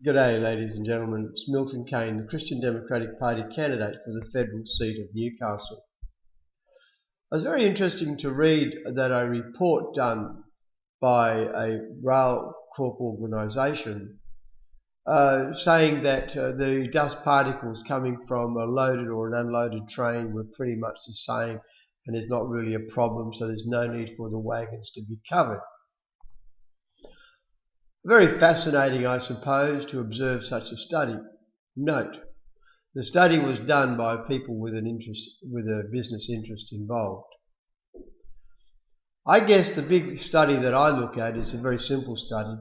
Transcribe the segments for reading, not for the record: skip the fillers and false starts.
G'day, ladies and gentlemen. It's Milton Kane, the Christian Democratic Party candidate for the federal seat of Newcastle. It was very interesting to read that a report done by a rail corp organisation saying that the dust particles coming from a loaded or an unloaded train were pretty much the same, and there's not really a problem, so there's no need for the wagons to be covered. Very fascinating, I suppose, to observe such a study. Note, the study was done by people with a business interest involved. I guess the big study that I look at is a very simple study.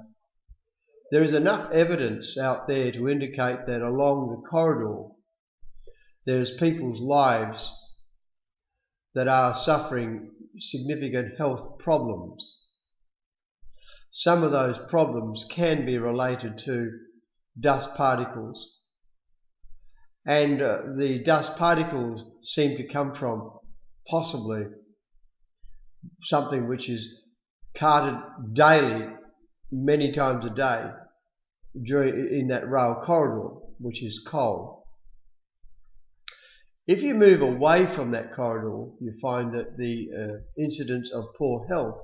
There is enough evidence out there to indicate that along the corridor there's people's lives that are suffering significant health problems. Some of those problems can be related to dust particles, and the dust particles seem to come from possibly something which is carted daily, many times a day, in that rail corridor, which is coal. If you move away from that corridor, you find that the incidence of poor health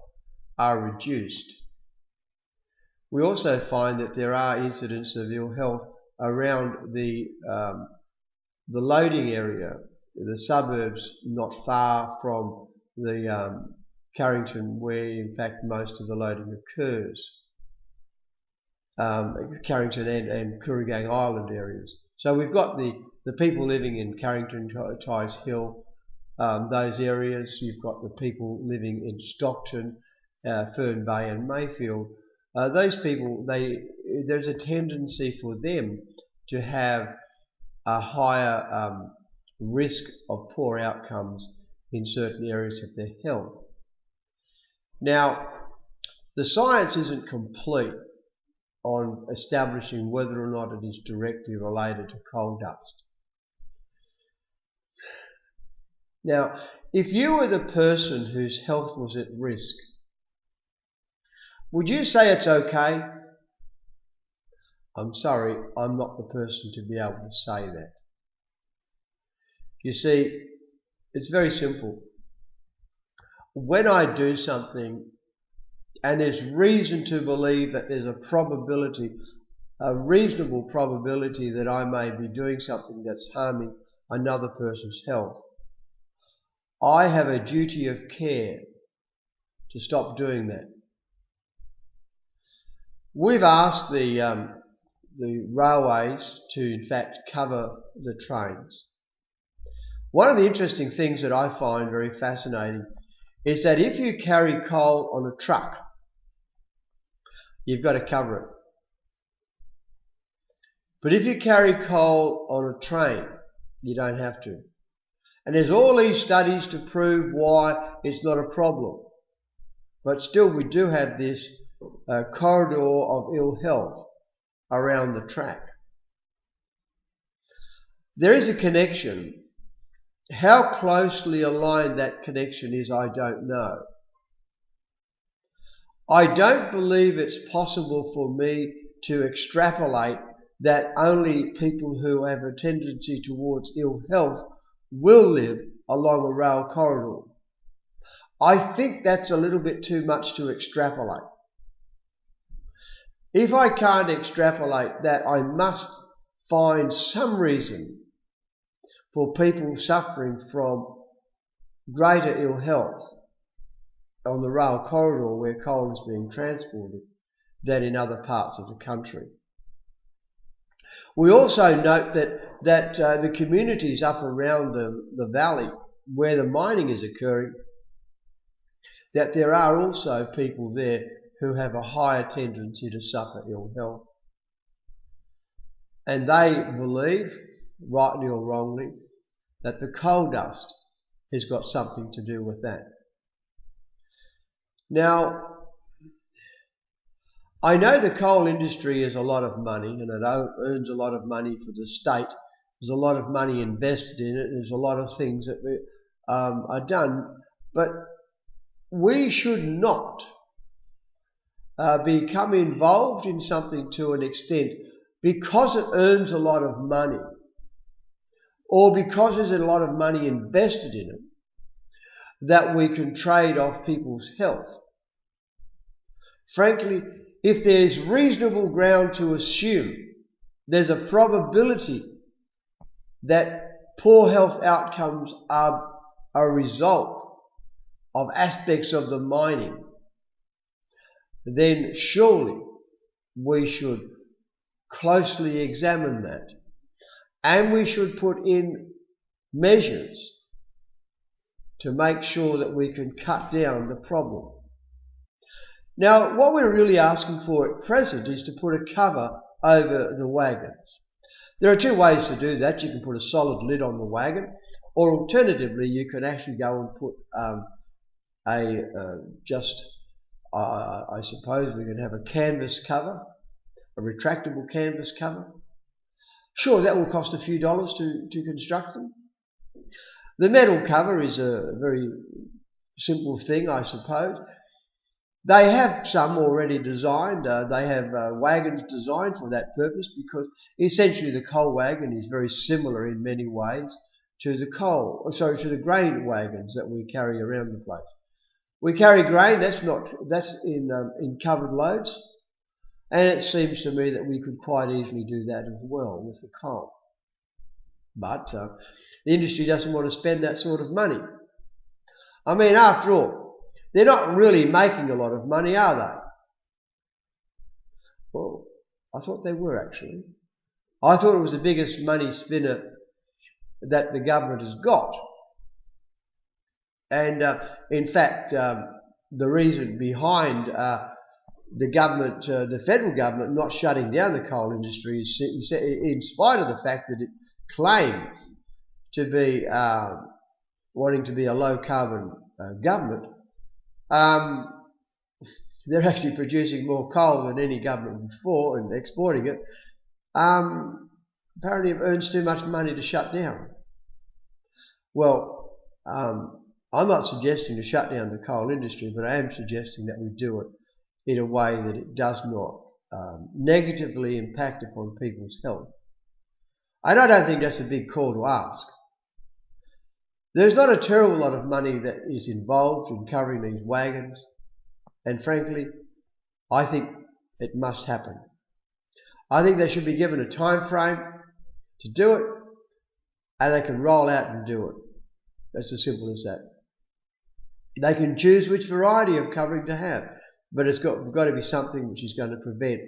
are reduced. We also find that there are incidents of ill health around the loading area, the suburbs not far from the Carrington, where in fact most of the loading occurs. Carrington and Kooragang Island areas. So we've got the people living in Carrington, Tighes Hill, those areas. You've got the people living in Stockton, Fern Bay and Mayfield. Those people, there's a tendency for them to have a higher risk of poor outcomes in certain areas of their health. Now, the science isn't complete on establishing whether or not it is directly related to coal dust. Now, if you were the person whose health was at risk, would you say it's okay? I'm sorry, I'm not the person to be able to say that. You see, it's very simple. When I do something and there's reason to believe that there's a reasonable probability that I may be doing something that's harming another person's health, I have a duty of care to stop doing that. We've asked the railways to in fact cover the trains. One of the interesting things that I find very fascinating is that if you carry coal on a truck, you've got to cover it. But if you carry coal on a train, you don't have to. And there's all these studies to prove why it's not a problem. But still we do have this corridor of ill health around the track. There is a connection. How closely aligned that connection is, I don't know. I don't believe it's possible for me to extrapolate that only people who have a tendency towards ill health will live along a rail corridor. I think that's a little bit too much to extrapolate. If I can't extrapolate that, I must find some reason for people suffering from greater ill health on the rail corridor where coal is being transported than in other parts of the country. We also note that the communities up around the valley where the mining is occurring, that there are also people there who have a higher tendency to suffer ill health. And they believe, rightly or wrongly, that the coal dust has got something to do with that. Now, I know the coal industry is a lot of money, and it earns a lot of money for the state. There's a lot of money invested in it. There's a lot of things that are done, but we should not become involved in something to an extent because it earns a lot of money, or because there's a lot of money invested in it, that we can trade off people's health. Frankly, if there's reasonable ground to assume there's a probability that poor health outcomes are a result of aspects of the mining, then surely we should closely examine that, and we should put in measures to make sure that we can cut down the problem. Now, what we're really asking for at present is to put a cover over the wagons. There are two ways to do that. You can put a solid lid on the wagon, or alternatively you can actually go and put I suppose we can have a canvas cover, a retractable canvas cover. Sure, that will cost a few dollars to construct them. The metal cover is a very simple thing, I suppose. They have some already designed. They have wagons designed for that purpose, because essentially the coal wagon is very similar in many ways to the grain wagons that we carry around the place. We carry grain, that's in covered loads, and it seems to me that we could quite easily do that as well with the coal. But the industry doesn't want to spend that sort of money. I mean, after all, they're not really making a lot of money, are they? Well, I thought they were actually. I thought it was the biggest money spinner that the government has got. And in fact, the reason behind the government, the federal government, not shutting down the coal industry is, in spite of the fact that it claims to be wanting to be a low carbon government, they're actually producing more coal than any government before and exporting it. Apparently it earns too much money to shut down. Well, I'm not suggesting to shut down the coal industry, but I am suggesting that we do it in a way that it does not negatively impact upon people's health. And I don't think that's a big call to ask. There's not a terrible lot of money that is involved in covering these wagons, and frankly, I think it must happen. I think they should be given a time frame to do it, and they can roll out and do it. That's as simple as that. They can choose which variety of covering to have, but it's got to be something which is going to prevent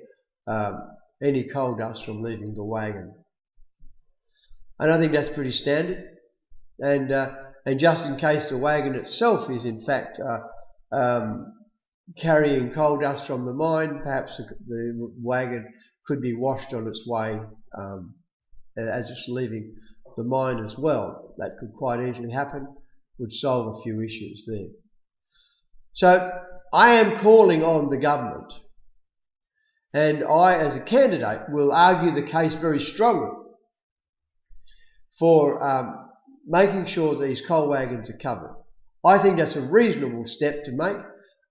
any coal dust from leaving the wagon. And I think that's pretty standard. And just in case the wagon itself is in fact carrying coal dust from the mine, perhaps the wagon could be washed on its way as it's leaving the mine as well. That could quite easily happen, would solve a few issues there. So I am calling on the government, and I as a candidate will argue the case very strongly for making sure these coal wagons are covered. I think that's a reasonable step to make,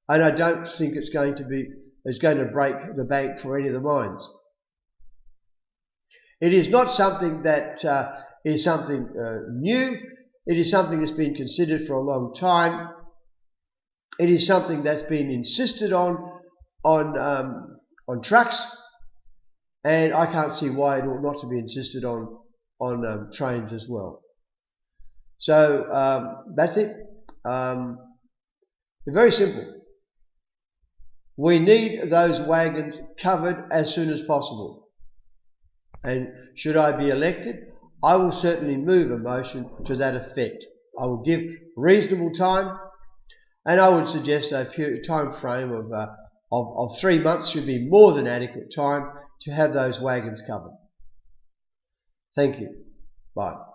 and I don't think it's going to break the bank for any of the mines. It is not something that is something new. It is something that's been considered for a long time. It is something that's been insisted on trucks, and I can't see why it ought not to be insisted on trains as well. So that's it. Very simple. We need those wagons covered as soon as possible. And should I be elected, I will certainly move a motion to that effect. I will give reasonable time, and I would suggest a time frame of 3 months should be more than adequate time to have those wagons covered. Thank you. Bye.